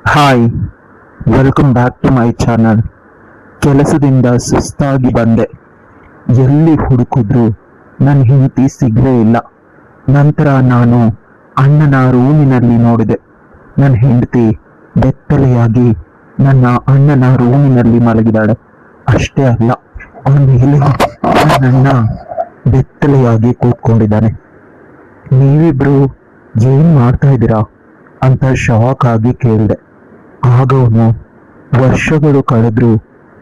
Hi, welcome back to my channel. ಕೆಲಸದಿಂದ ಸುಸ್ತಾಗಿ ಬಂದೆ. ಎಲ್ಲಿ ಹುಡುಕಿದ್ರು ನನ್ನ ಹೆಂಡತಿ ಸಿಗಲೇ ಇಲ್ಲ. ನಂತರ ನಾನು ಅಣ್ಣನ ರೂಮಿನಲ್ಲಿ ನೋಡಿದೆ. ನನ್ನ ಹೆಂಡತಿ ಬೆತ್ತಲೆಯಾಗಿ ನನ್ನ ಅಣ್ಣನ ರೂಮಿನಲ್ಲಿ ಮಲಗಿದಾಳೆ. ಅಷ್ಟೇ ಅಲ್ಲ, ಅವನ ಮೇಲೆ ನನ್ನಣ್ಣ ಬೆತ್ತಲೆಯಾಗಿ ಕೂತ್ಕೊಂಡಿದ್ದಾನೆ. ನೀವಿಬ್ರು ಏನ್ ಮಾಡ್ತಾ ಇದ್ದೀರಾ ಅಂತ ಶಾಕ್ ಆಗಿ ಕೇಳಿದೆ. ಆಗ ಅವನು, ವರ್ಷಗಳು ಕಳೆದ್ರೂ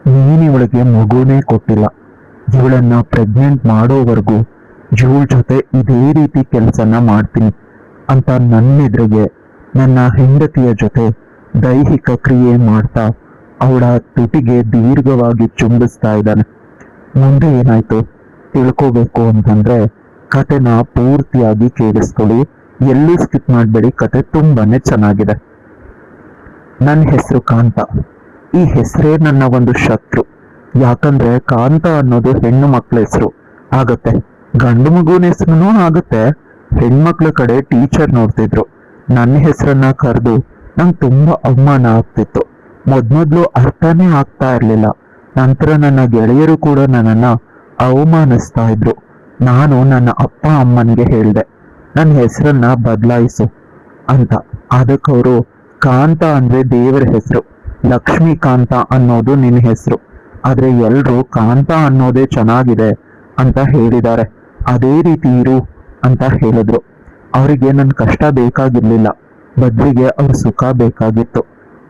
ನೀನಿವಳಿಗೆ ಮಗುನೇ ಕೊಟ್ಟಿಲ್ಲ, ಇವಳನ್ನ ಪ್ರೆಗ್ನೆಂಟ್ ಮಾಡೋವರೆಗೂ ಇವಳ ಜೊತೆ ಇದೇ ರೀತಿ ಕೆಲಸನ ಮಾಡ್ತೀನಿ ಅಂತ ನನ್ನೆದುರಿಗೆ ನನ್ನ ಹೆಂಡತಿಯ ಜೊತೆ ದೈಹಿಕ ಕ್ರಿಯೆ ಮಾಡ್ತಾ ಅವಳ ತುಟಿಗೆ ದೀರ್ಘವಾಗಿ ಚುಂಬಿಸ್ತಾ ಇದ್ದಾನೆ. ಮುಂದೆ ಏನಾಯ್ತು ತಿಳ್ಕೋಬೇಕು ಅಂತಂದ್ರೆ ಕತೆನ ಪೂರ್ತಿಯಾಗಿ ಕೇಳಿಸ್ಕೊಳ್ಳಿ, ಎಲ್ಲೂ ಸ್ಕಿಪ್ ಮಾಡಬೇಡಿ. ಕತೆ ತುಂಬಾನೇ ಚೆನ್ನಾಗಿದೆ. ನನ್ನ ಹೆಸರು ಕಾಂತ. ಈ ಹೆಸರೇ ನನ್ನ ಒಂದು ಶತ್ರು. ಯಾಕಂದ್ರೆ ಕಾಂತ ಅನ್ನೋದು ಹೆಣ್ಣು ಮಕ್ಕಳ ಹೆಸರು ಆಗತ್ತೆ, ಗಂಡು ಮಗುವಿನ ಹೆಸರು ಆಗತ್ತೆ. ಹೆಣ್ಮಕ್ಳ ಕಡೆ ಟೀಚರ್ ನೋಡ್ತಿದ್ರು. ನನ್ನ ಹೆಸರನ್ನ ಕರೆದು ನಂಗೆ ತುಂಬಾ ಅವಮಾನ ಆಗ್ತಿತ್ತು. ಮೊದ್ಮೊದ್ಲು ಅರ್ಥನೇ ಆಗ್ತಾ ಇರ್ಲಿಲ್ಲ. ನಂತರ ನನ್ನ ಗೆಳೆಯರು ಕೂಡ ನನ್ನನ್ನ ಅವಮಾನಿಸ್ತಾ ಇದ್ರು. ನಾನು ನನ್ನ ಅಪ್ಪ ಅಮ್ಮನಿಗೆ ಹೇಳಿದೆ, ನನ್ನ ಹೆಸರನ್ನ ಬದಲಾಯಿಸು ಅಂತ. ಅದಕ್ಕವರು, ಕಾಂತ ಅಂದ್ರೆ ದೇವರ ಹೆಸರು, ಲಕ್ಷ್ಮೀಕಾಂತ ಅನ್ನೋದು ನಿನ್ನ ಹೆಸರು, ಆದ್ರೆ ಎಲ್ರು ಕಾಂತ ಅನ್ನೋದೇ ಚೆನ್ನಾಗಿದೆ ಅಂತ ಹೇಳಿದ್ದಾರೆ, ಅದೇ ರೀತಿ ಇರು ಅಂತ ಹೇಳಿದ್ರು. ಅವರಿಗೆ ನನ್ನ ಕಷ್ಟ ಬೇಕಾಗಿರ್ಲಿಲ್ಲ, ಬದಲಿಗೆ ಅವ್ರ ಸುಖ ಬೇಕಾಗಿತ್ತು.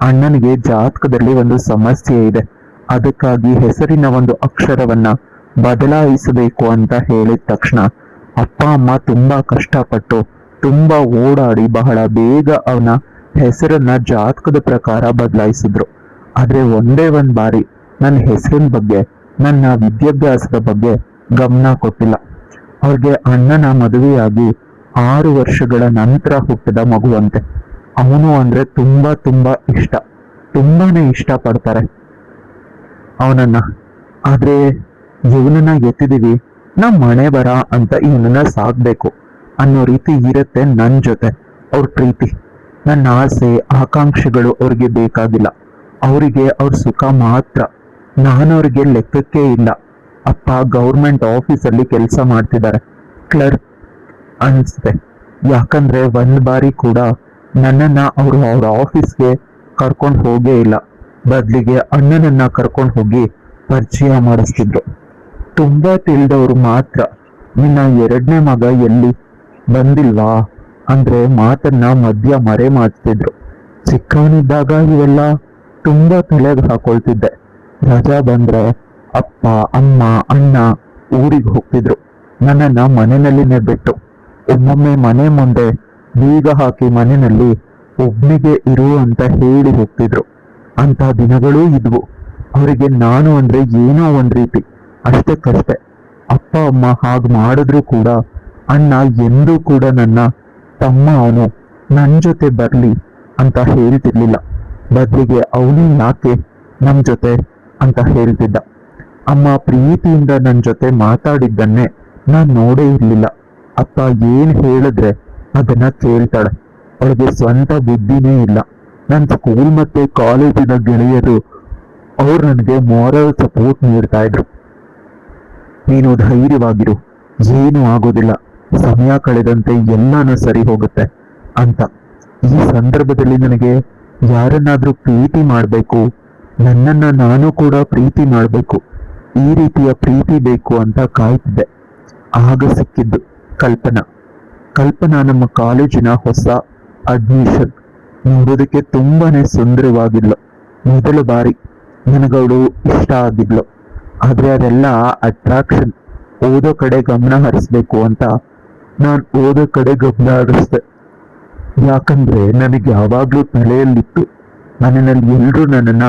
ಅಣ್ಣನಿಗೆ ಜಾತಕದಲ್ಲಿ ಒಂದು ಸಮಸ್ಯೆ ಇದೆ, ಅದಕ್ಕಾಗಿ ಹೆಸರಿನ ಒಂದು ಅಕ್ಷರವನ್ನ ಬದಲಾಯಿಸಬೇಕು ಅಂತ ಹೇಳಿದ ತಕ್ಷಣ ಅಪ್ಪ ಅಮ್ಮ ತುಂಬಾ ಕಷ್ಟಪಟ್ಟು ತುಂಬಾ ಓಡಾಡಿ ಬಹಳ ಬೇಗ ಅವನ ಹೆಸರನ್ನ ಜಾತಕದ ಪ್ರಕಾರ ಬದಲಾಯಿಸಿದ್ರು. ಆದ್ರೆ ಒಂದೇ ಒಂದ್ ಬಾರಿ ನನ್ನ ಹೆಸರಿನ ಬಗ್ಗೆ, ನನ್ನ ವಿದ್ಯಾಭ್ಯಾಸದ ಬಗ್ಗೆ ಗಮನ ಕೊಟ್ಟಿಲ್ಲ. ಅವ್ರಿಗೆ ಅಣ್ಣನ ಮದುವೆಯಾಗಿ 6 ವರ್ಷಗಳ ನಂತರ ಹುಟ್ಟಿದ ಮಗುವಂತೆ. ಅವನು ಅಂದ್ರೆ ತುಂಬಾ ತುಂಬಾ ಇಷ್ಟ, ತುಂಬಾನೇ ಇಷ್ಟ ಪಡ್ತಾರೆ ಅವನನ್ನ. ಆದ್ರೆ ಇವನನ್ನ ಎತ್ತಿದೀವಿ, ನಮ್ ಮನೆ ಬರ ಅಂತ ಇವನನ್ನ ಸಾಕ್ಬೇಕು ಅನ್ನೋ ರೀತಿ ಇರುತ್ತೆ ನನ್ ಜೊತೆ ಅವ್ರ ಪ್ರೀತಿ. ನನ್ನ ಆಸೆ ಆಕಾಂಕ್ಷೆಗಳು ಅವ್ರಿಗೆ ಬೇಕಾಗಿಲ್ಲ, ಅವರಿಗೆ ಅವ್ರ ಸುಖ ಮಾತ್ರ. ನಾನು ಅವ್ರಿಗೆ ಲೆಕ್ಕಕ್ಕೆ ಇಲ್ಲ. ಅಪ್ಪ ಗೌರ್ಮೆಂಟ್ ಆಫೀಸಲ್ಲಿ ಕೆಲಸ ಮಾಡ್ತಿದ್ದಾರೆ, ಕ್ಲರ್ಕ್ ಅನ್ಸುತ್ತೆ. ಯಾಕಂದ್ರೆ ಒಂದ್ ಬಾರಿ ಕೂಡ ನನ್ನನ್ನ ಅವ್ರ ಆಫೀಸ್ಗೆ ಕರ್ಕೊಂಡು ಹೋಗೇ ಇಲ್ಲ, ಬದ್ಲಿಗೆ ಅಣ್ಣನನ್ನ ಕರ್ಕೊಂಡು ಹೋಗಿ ಪರಿಚಯ ಮಾಡಿಸ್ತಿದ್ರು. ತುಂಬಾ ತಿಳಿದವರು ಮಾತ್ರ, ನಿನ್ನ 2ನೇ ಮಗ ಎಲ್ಲಿ ಬಂದಿಲ್ವಾ ಅಂದ್ರೆ ಮಾತನ್ನ ಮಧ್ಯ ಮರೆ ಮಾಡ್ತಿದ್ರು. ಚಿಕ್ಕವನಿದ್ದಾಗ ಇವೆಲ್ಲ ತುಂಬಾ ತಲೆಗೆ ಹಾಕೊಳ್ತಿದ್ದೆ. ರಜಾ ಬಂದ್ರೆ ಅಪ್ಪ ಅಮ್ಮ ಅಣ್ಣ ಊರಿಗೆ ಹೋಗ್ತಿದ್ರು, ನನ್ನನ್ನ ಮನೆಯಲ್ಲಿನೇ ಬಿಟ್ಟು. ಒಮ್ಮೊಮ್ಮೆ ಮನೆ ಮುಂದೆ ಬೀಗ ಹಾಕಿ ಮನೆಯಲ್ಲಿ ಒಬ್ನಿಗೆ ಇರು ಅಂತ ಹೇಳಿ ಹೋಗ್ತಿದ್ರು. ಅಂತ ದಿನಗಳೂ ಇದ್ವು. ಅವರಿಗೆ ನಾನು ಅಂದ್ರೆ ಏನೋ ಒಂದ್ ರೀತಿ, ಅಷ್ಟಕ್ಕಷ್ಟೆ. ಅಪ್ಪ ಅಮ್ಮ ಹಾಗೆ ಮಾಡಿದ್ರು ಕೂಡ ಅಣ್ಣ ಎಂದೂ ಕೂಡ ನನ್ನ ತಮ್ಮ ಅವನು ನನ್ನ ಜೊತೆ ಬರ್ಲಿ ಅಂತ ಹೇಳ್ತಿರ್ಲಿಲ್ಲ, ಬದಲಿಗೆ ಅವನು ಯಾಕೆ ನಮ್ ಜೊತೆ ಅಂತ ಹೇಳ್ತಿದ್ದ. ಅಮ್ಮ ಪ್ರೀತಿಯಿಂದ ನನ್ನ ಜೊತೆ ಮಾತಾಡಿದ್ದನ್ನೇ ನಾನ್ ನೋಡೇ ಇರ್ಲಿಲ್ಲ. ಅಪ್ಪ ಏನ್ ಹೇಳಿದ್ರೆ ಅದನ್ನ ಕೇಳ್ತಾಳೆ. ಅವಳಿಗೆ ಸ್ವಂತ ಬುದ್ಧಿನೇ ಇಲ್ಲ. ನನ್ನ ಸ್ಕೂಲ್ ಮತ್ತೆ ಕಾಲೇಜಿನ ಗೆಳೆಯರು ಅವ್ರು ನನಗೆ ಮಾರಲ್ ಸಪೋರ್ಟ್ ನೀಡ್ತಾ ಇದ್ರು. ನೀನು ಧೈರ್ಯವಾಗಿರು, ಏನು ಆಗೋದಿಲ್ಲ, ಸಮಯ ಕಳೆದಂತೆ ಎಲ್ಲಾನು ಸರಿ ಹೋಗುತ್ತೆ ಅಂತ. ಈ ಸಂದರ್ಭದಲ್ಲಿ ನನಗೆ ಯಾರನ್ನಾದ್ರೂ ಪ್ರೀತಿ ಮಾಡಬೇಕು, ನನ್ನನ್ನ ನಾನು ಕೂಡ ಪ್ರೀತಿ ಮಾಡಬೇಕು, ಈ ರೀತಿಯ ಪ್ರೀತಿ ಬೇಕು ಅಂತ ಕಾಯ್ತಿದ್ದೆ. ಆಗ ಸಿಕ್ಕಿದ್ದು ಕಲ್ಪನಾ. ಕಲ್ಪನಾ ನಮ್ಮ ಕಾಲೇಜಿನ ಹೊಸ ಅಡ್ಮಿಷನ್. ನೋಡೋದಕ್ಕೆ ತುಂಬಾನೇ ಸುಂದರವಾಗಿದ್ಲು. ಮೊದಲ ಬಾರಿ ನನಗವಳು ಇಷ್ಟ ಆಗಿದ್ಲು. ಆದ್ರೆ ಅದೆಲ್ಲ ಅಟ್ರಾಕ್ಷನ್. ಓದೋ ಕಡೆ ಗಮನ ಹರಿಸ್ಬೇಕು ಅಂತ ನಾನು ಓದೋ ಕಡೆ ಗಮನ ಹರಿಸ್ದೆ. ಯಾಕಂದ್ರೆ ನನಗೆ ಯಾವಾಗ್ಲೂ ತಲೆಯಲ್ಲಿತ್ತು, ಮನೆಯಲ್ಲಿ ಎಲ್ರು ನನ್ನನ್ನ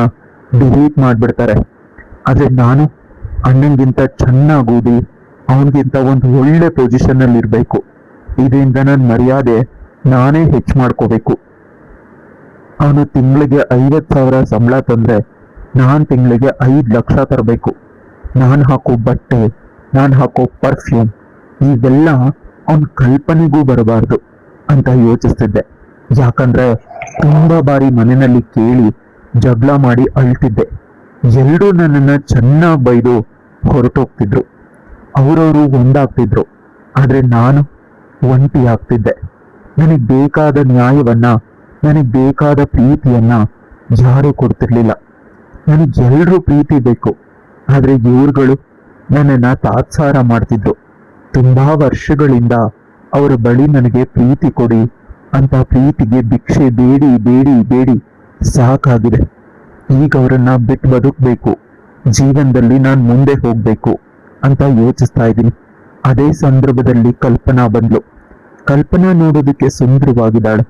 ಡಿಲೀಟ್ ಮಾಡ್ಬಿಡ್ತಾರೆ, ಆದ್ರೆ ನಾನು ಅಣ್ಣಂಗಿಂತ ಚೆನ್ನಾಗಿ ಓದಿ ಅವನಿಗಿಂತ ಒಂದು ಒಳ್ಳೆ ಪೊಸಿಷನ್ ಅಲ್ಲಿ ಇರ್ಬೇಕು. ಇದರಿಂದ ನನ್ನ ಮರ್ಯಾದೆ ನಾನೇ ಹೆಚ್ಚು ಮಾಡ್ಕೋಬೇಕು. ಅವನು ತಿಂಗಳಿಗೆ 50,000 ಸಂಬಳ ತಂದ್ರೆ ನಾನ್ ತಿಂಗಳಿಗೆ 5 ಲಕ್ಷ ತರಬೇಕು. ನಾನು ಹಾಕೋ ಬಟ್ಟೆ, ನಾನು ಹಾಕೋ ಪರ್ಫ್ಯೂಮ್, ಇವೆಲ್ಲ ಅವನ ಕಲ್ಪನೆಗೂ ಬರಬಾರ್ದು ಅಂತ ಯೋಚಿಸ್ತಿದ್ದೆ. ಯಾಕಂದ್ರೆ ತುಂಬಾ ಬಾರಿ ಮನೆಯಲ್ಲಿ ಕೇಳಿ ಜಗಳ ಮಾಡಿ ಅಳ್ತಿದ್ದೆ. ಎಲ್ಲರೂ ನನ್ನನ್ನ ಚೆನ್ನಾಗಿ ಬೈದು ಹೊರಟೋಗ್ತಿದ್ರು. ಅವರವರು ಒಂದಾಗ್ತಿದ್ರು, ಆದ್ರೆ ನಾನು ಒಂಟಿ ಆಗ್ತಿದ್ದೆ. ನನಗೆ ಬೇಕಾದ ನ್ಯಾಯವನ್ನ, ನನಗೆ ಬೇಕಾದ ಪ್ರೀತಿಯನ್ನ ಯಾರೂ ಕೊಡ್ತಿರ್ಲಿಲ್ಲ. ನನಗೆ ಎಲ್ರೂ ಪ್ರೀತಿ ಬೇಕು, ಆದ್ರೆ ಇವ್ರುಗಳು ನನ್ನನ್ನ ತಾತ್ಸಾರ ಮಾಡ್ತಿದ್ರು. ತುಂಬಾ ವರ್ಷಗಳಿಂದ ಅವರ ಬಳಿ ನನಗೆ ಪ್ರೀತಿ ಕೊಡಿ ಅಂತ ಪ್ರೀತಿಗೆ ಭಿಕ್ಷೆ ಬೇಡಿ ಬೇಡಿ ಬೇಡಿ ಸಾಕಾಗಿದೆ. ಈಗ ಅವರನ್ನ ಬಿಟ್ಟು ಬದುಕಬೇಕು, ಜೀವನದಲ್ಲಿ ನಾನು ಮುಂದೆ ಹೋಗ್ಬೇಕು ಅಂತ ಯೋಚಿಸ್ತಾ ಇದ್ದೀನಿ. ಅದೇ ಸಂದರ್ಭದಲ್ಲಿ ಕಲ್ಪನಾ ಬಂದ್ಲು. ಕಲ್ಪನಾ ನೋಡೋದಕ್ಕೆ ಸುಂದರವಾಗಿದ್ದಾಳೆ,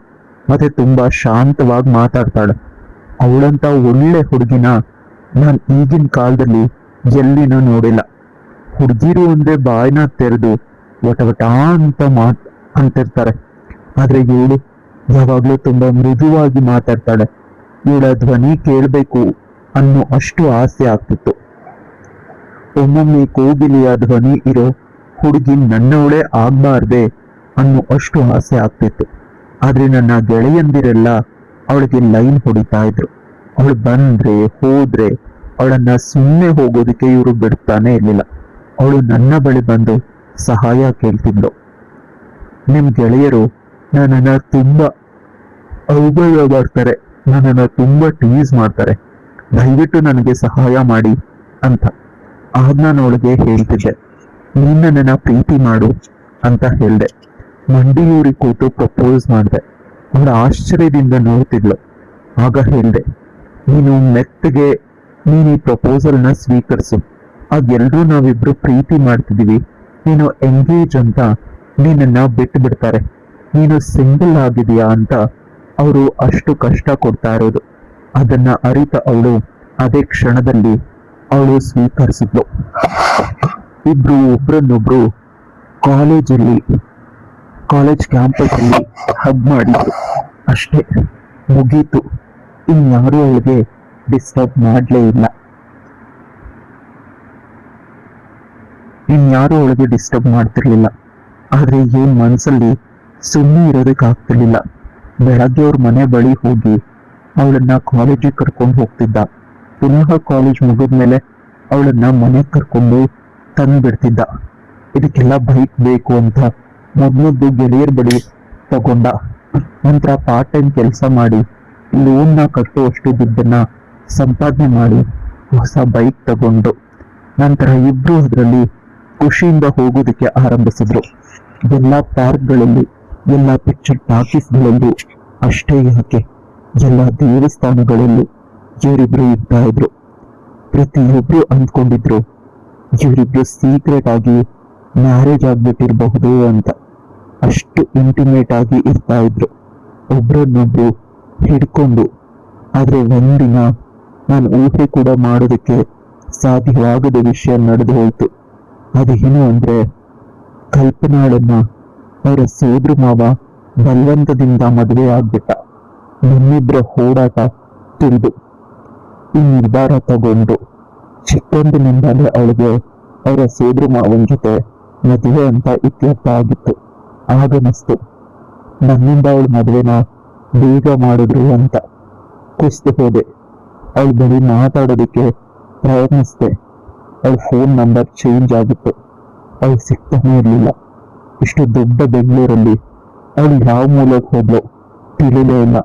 ಮತ್ತೆ ತುಂಬಾ ಶಾಂತವಾಗಿ ಮಾತಾಡ್ತಾಳೆ. ಅವಳಂತ ಒಳ್ಳೆ ಹುಡುಗಿನ ನಾನು ಈಗಿನ ಕಾಲದಲ್ಲಿ ಎಲ್ಲಿನೂ ನೋಡಿಲ್ಲ. ಹುಡುಗಿರು ಅಂದ್ರೆ ಬಾಯಿನ ತೆರೆದು ವಟವಟ ಅಂತ ಅಂತಿರ್ತಾರೆ, ಆದ್ರೆ ಇವಳು ಯಾವಾಗ್ಲೂ ತುಂಬಾ ಮೃದುವಾಗಿ ಮಾತಾಡ್ತಾಳೆ. ಇವಳ ಧ್ವನಿ ಕೇಳಬೇಕು ಅನ್ನೋ ಅಷ್ಟು ಆಸೆ ಆಗ್ತಿತ್ತು. ಒಮ್ಮೊಮ್ಮೆ ಕೋಗಿಲೆಯ ಧ್ವನಿ ಇರೋ ಹುಡುಗಿ ನನ್ನವಳೇ ಆಗ್ಬಾರ್ದೆ ಅನ್ನೋ ಅಷ್ಟು ಆಸೆ ಆಗ್ತಿತ್ತು. ಆದ್ರೆ ನನ್ನ ಗೆಳೆಯಂದಿರೆಲ್ಲ ಅವಳಿಗೆ ಲೈನ್ ಹೊಡಿತಾ ಇದ್ರು. ಅವಳು ಬಂದ್ರೆ ಹೋದ್ರೆ ಅವಳನ್ನ ಸುಮ್ಮನೆ ಹೋಗೋದಕ್ಕೆ ಇವರು ಬಿಡ್ತಾನೆ ಇರ್ಲಿಲ್ಲ. ಅವಳು ನನ್ನ ಬಳಿ ಬಂದು ಸಹಾಯ ಕೇಳ್ತಿದ್ಲು. ನಿಮ್ ಗೆಳೆಯರು ನನ್ನನ್ನ ತುಂಬಾ ಅವಮಾನ ಮಾಡ್ತಾರೆ, ನನ್ನನ್ನ ತುಂಬಾ ಟೀಸ್ ಮಾಡ್ತಾರೆ, ದಯವಿಟ್ಟು ನನಗೆ ಸಹಾಯ ಮಾಡಿ ಅಂತ. ಆಗ ನಾನು ಅವಳಿಗೆ ಹೇಳ್ತಿದ್ದೆ, ನೀನ್ ನನ್ನನ್ನ ಪ್ರೀತಿ ಮಾಡು ಅಂತ ಹೇಳ್ದೆ. ಮಂಡಿಯೂರಿ ಕೂತು ಪ್ರಪೋಸ್ ಮಾಡಿದೆ. ಅವಳ ಆಶ್ಚರ್ಯದಿಂದ ನೋಡ್ತಿದ್ಲು. ಆಗ ಹೇಳ್ದೆ, ನೀನು ಮೆತ್ತಗೆ ನೀನು ಈ ಪ್ರಪೋಸಲ್ನ ಸ್ವೀಕರಿಸು. ಆಗ ಎಲ್ರೂ ನಾವಿಬ್ರು ಪ್ರೀತಿ ಮಾಡ್ತಿದೀವಿ, ನೀನು ಎಂಗೇಜ್ ಅಂತ ನೀನನ್ನ ಬಿಟ್ಟು ಬಿಡ್ತಾರೆ, ನೀನು ಸಿಂಗಲ್ ಆಗಿದೆಯಾ ಅಂತ ಅವರು ಅಷ್ಟು ಕಷ್ಟ ಕೊಡ್ತಾ ಇರೋದು. ಅದನ್ನ ಅರಿತ ಅವಳು ಅದೇ ಕ್ಷಣದಲ್ಲಿ ಅವಳು ಸ್ವೀಕರಿಸಿದ್ಲು. ಇಬ್ರು ಒಬ್ರನ್ನೊಬ್ರು ಕಾಲೇಜ್ ಕ್ಯಾಂಪಸ್ ಅಲ್ಲಿ ಹಗ್ ಮಾಡಿದ್ರು. ಅಷ್ಟೇ, ಮುಗೀತು. ಇನ್ಯಾರೂ ಅವಳಿಗೆ ಡಿಸ್ಟರ್ಬ್ ಮಾಡಲೇ ಇಲ್ಲ. ಇನ್ಯಾರೂ ಅವಳಿಗೆ ಡಿಸ್ಟರ್ಬ್ ಮಾಡ್ತಿರ್ಲಿಲ್ಲ. ಆದ್ರೆ ಏನ್ ಮನ್ಸಲ್ಲಿ ಸುಮ್ಮನೆ ಇರೋದಕ್ಕಾಗ್ತಿರ್ಲಿಲ್ಲ. ಬೆಳಗ್ಗೆ ಅವ್ರ ಮನೆ ಬಳಿ ಹೋಗಿ ಅವಳನ್ನ ಕಾಲೇಜಿಗೆ ಕರ್ಕೊಂಡು ಹೋಗ್ತಿದ್ದ. ಪುನಃ ಕಾಲೇಜ್ ಮುಗಿದ್ಮೇಲೆ ಅವಳನ್ನ ಮನೆಗೆ ಕರ್ಕೊಂಡು ತಂದ್ಬಿಡ್ತಿದ್ದ. ಇದಕ್ಕೆಲ್ಲ ಬೈಕ್ ಬೇಕು ಅಂತ ಮೊದ್ಮೊದ್ದು ಗೆಳೆಯರ ಬಳಿ ತಗೊಂಡ. ನಂತರ ಪಾರ್ಟ್ ಟೈಮ್ ಕೆಲಸ ಮಾಡಿ ಲೋನ್ನ ಕಟ್ಟುವಷ್ಟು ದುಡ್ಡನ್ನ ಸಂಪಾದನೆ ಮಾಡಿ ಹೊಸ ಬೈಕ್ ತಗೊಂಡು ನಂತರ ಇಬ್ರು ಅದರಲ್ಲಿ ಖುಷಿಯಿಂದ ಹೋಗೋದಕ್ಕೆ ಆರಂಭಿಸಿದ್ರು. ಎಲ್ಲ ಪಾರ್ಕ್ಗಳಲ್ಲಿ, ಎಲ್ಲ ಪಿಕ್ಚರ್ ಟಾಕೀಸ್ಗಳಲ್ಲೂ, ಅಷ್ಟೇ ಯಾಕೆ ಎಲ್ಲ ದೇವಸ್ಥಾನಗಳಲ್ಲೂ ಇವರಿಬ್ರು ಇರ್ತಾ ಇದ್ರು. ಪ್ರತಿಯೊಬ್ರು ಅಂದ್ಕೊಂಡಿದ್ರು ಇವರಿಬ್ರು ಸೀಕ್ರೆಟ್ ಆಗಿ ಮ್ಯಾರೇಜ್ ಆಗ್ಬಿಟ್ಟಿರಬಹುದು ಅಂತ. ಅಷ್ಟು ಇಂಟಿಮೇಟ್ ಆಗಿ ಇರ್ತಾ ಇದ್ರು, ಒಬ್ರನ್ನೊಬ್ರು ಹಿಡ್ಕೊಂಡು. ಆದ್ರೆ ಒಂದಿನ ನಾನು ಊಹೆ ಕೂಡ ಮಾಡೋದಕ್ಕೆ ಸಾಧ್ಯವಾಗದ ವಿಷಯ ನಡೆದು ಹೋಯ್ತು. ಅದೇನು ಅಂದ್ರೆ, ಕಲ್ಪನಾಳನ್ನ ಅವರ ಸೋದ್ರ ಮಾವ ಬಲವಂತದಿಂದ ಮದುವೆ ಆಗ್ಬಿಟ್ಟ. ನಮ್ಮಿಬ್ಬರ ಹೋರಾಟ ತಿಳಿದು ಈ ನಿರ್ಧಾರ ತಗೊಂಡು ಚಿಕ್ಕಂದಿನಿಂದಲೇ ಅವಳಿಗೆ ಅವರ ಸೋದ್ರ ಮಾವನ ಜೊತೆ ಮದುವೆ ಅಂತ ಇತ್ಯರ್ಥ ಆಗಿತ್ತು. ಆಗನಿಸ್ತು ನನ್ನಿಂದ ಅವಳ ಮದುವೆನ ಬೇಗ ಮಾಡಿದ್ರು ಅಂತ. ಕುಸ್ತು ಹೋದೆ, ಅವಳ ಬಳಿ ಮಾತಾಡೋದಕ್ಕೆ ಪ್ರಯತ್ನಿಸಿದೆ. ಅವಳ ಫೋನ್ ನಂಬರ್ ಚೇಂಜ್ ಆಗಿತ್ತು, ಅವಳು ಸಿಗ್ತಾನೆ ಇರಲಿಲ್ಲ. ಇಷ್ಟು ದೊಡ್ಡ ಬೆಂಗಳೂರಲ್ಲಿ ಅವಳು ಯಾವ ಮೂಲಕ್ಕೆ ಹೋದ್ಲು ತಿಳಿಲೇ ಇಲ್ಲ.